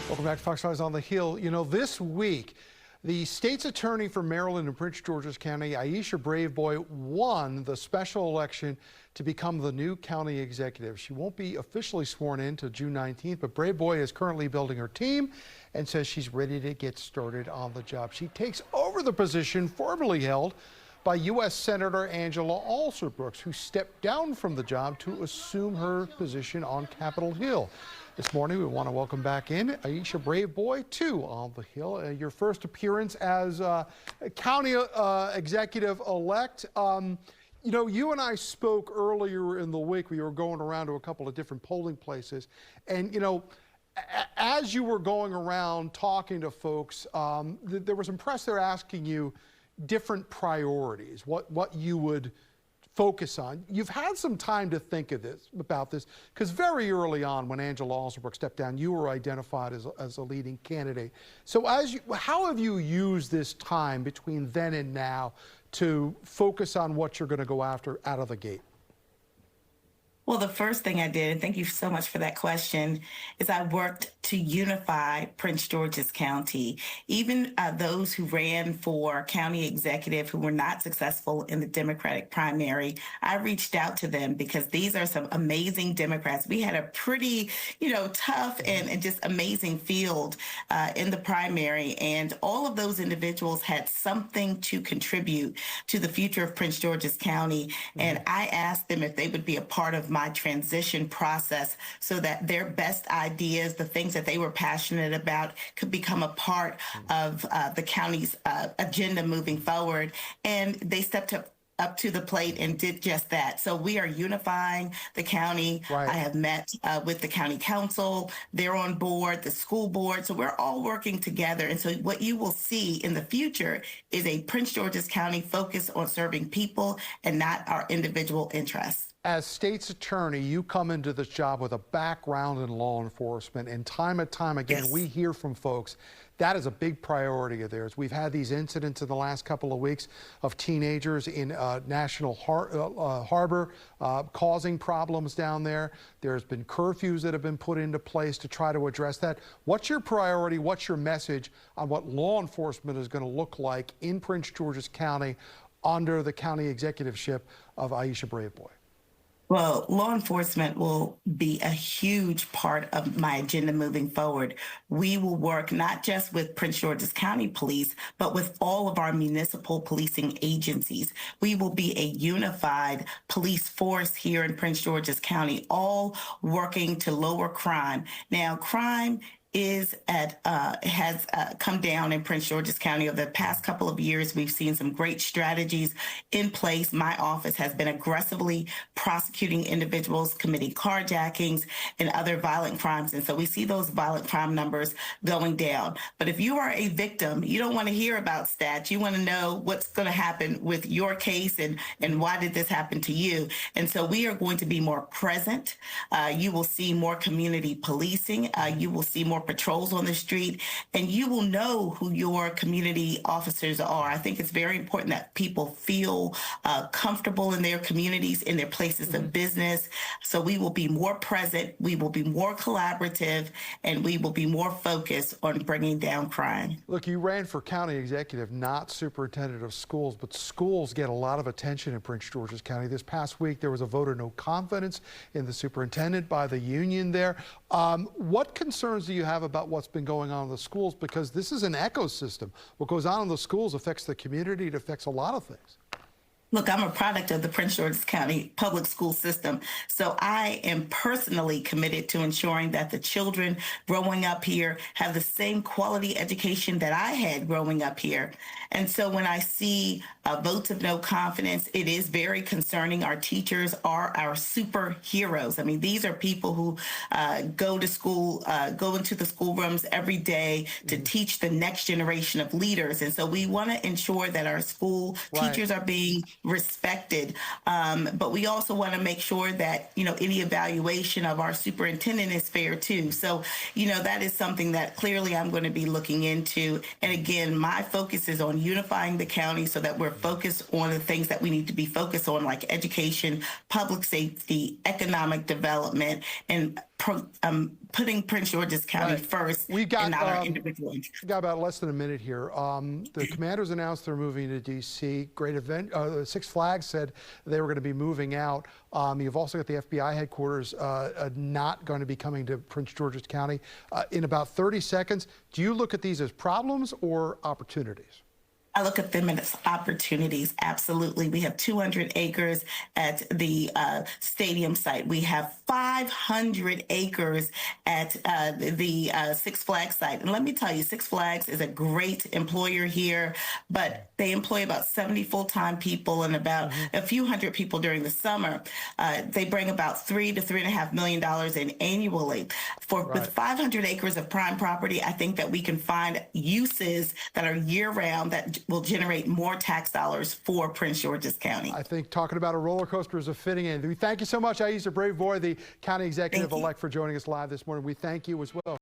Welcome back to Fox News on the Hill. You know, this week, the state's attorney for Maryland and Prince George's County, Aisha Braveboy, won the special election to become the new county executive. She won't be officially sworn in until June 19th, but Braveboy is currently building her team and says she's ready to get started on the job. She takes over the position formerly held by U.S. Senator Angela Alsobrooks, who stepped down from the job to assume her position on Capitol Hill. This morning, we want to welcome back in Aisha Braveboy to On the Hill. Your first appearance as county executive-elect. You know, you and I spoke earlier in the week. We were going around to a couple of different polling places. And, you know, as you were going around talking to folks, there was some press there asking you different priorities, what you would focus on. You've had some time to think about this, because very early on when Angela Alsobrooks stepped down, you were identified as a leading candidate. So how have you used this time between then and now to focus on what you're going to go after out of the gate? Well, the first thing I did, and thank you so much for that question, is I worked to unify Prince George's County. Even those who ran for county executive who were not successful in the Democratic primary, I reached out to them because these are some amazing Democrats. We had a pretty, tough and just amazing field in the primary, and all of those individuals had something to contribute to the future of Prince George's County. And I asked them if they would be a part of my transition process so that their best ideas, the things that they were passionate about, could become a part of the county's agenda moving forward. And they stepped up to the plate and did just that. So we are unifying the county. Right. I have met with the county council. They're on board, the school board. So we're all working together. And so what you will see in the future is a Prince George's County focus on serving people and not our individual interests. As state's attorney, you come into this job with a background in law enforcement, and time and time again, yes, we hear from folks that is a big priority of theirs. We've had these incidents in the last couple of weeks of teenagers in National Harbor causing problems down there. There's been curfews that have been put into place to try to address that. What's your priority? What's your message on what law enforcement is going to look like in Prince George's County under the county executiveship of Aisha Braveboy? Well, law enforcement will be a huge part of my agenda moving forward. We will work not just with Prince George's County Police, but with all of our municipal policing agencies. We will be a unified police force here in Prince George's County, all working to lower crime. Now, crime has come down in Prince George's County over the past couple of years. We've seen some great strategies in place. My office has been aggressively prosecuting individuals committing carjackings and other violent crimes. And so we see those violent crime numbers going down. But if you are a victim, you don't want to hear about stats. You want to know what's going to happen with your case and why did this happen to you? And so we are going to be more present. You will see more community policing. You will see more patrols on the street, and you will know who your community officers are. I think it's very important that people feel comfortable in their communities, in their places of business. So we will be more present, we will be more collaborative, and we will be more focused on bringing down crime. Look, you ran for county executive, not superintendent of schools, but schools get a lot of attention in Prince George's County. This past week, there was a vote of no confidence in the superintendent by the union there. What concerns do you have about what's been going on in the schools? Because this is an ecosystem. What goes on in the schools affects the community. It affects a lot of things. Look, I'm a product of the Prince George's County public school system, so I am personally committed to ensuring that the children growing up here have the same quality education that I had growing up here. And so when I see votes of no confidence, it is very concerning. Our teachers are our superheroes. I mean, these are people who go to school, go into the schoolrooms every day to teach the next generation of leaders. And so we want to ensure that our school teachers are being respected, but we also want to make sure that any evaluation of our superintendent is fair too. So that is something that clearly I'm going to be looking into. And again, my focus is on unifying the county so that we're focused on the things that we need to be focused on, like education, public safety, economic development, and putting Prince George's County Right. first We got, and not our individual interests. We've got about less than a minute here. The Commanders announced they're moving to D.C. Great event. Six Flags said they were going to be moving out. You've also got the FBI headquarters not going to be coming to Prince George's County. In about 30 seconds, do you look at these as problems or opportunities? I look at them as opportunities. Absolutely. We have 200 acres at the stadium site. We have 500 acres at the Six Flags site. And let me tell you, Six Flags is a great employer here, but they employ about 70 full-time people and about a few hundred people during the summer. They bring about $3 to $3.5 million in annually. With 500 acres of prime property, I think that we can find uses that are year-round that will generate more tax dollars for Prince George's County. I think talking about a roller coaster is a fitting end. We thank you so much, Aisha Braveboy, the county executive-elect, for joining us live this morning. We thank you as well.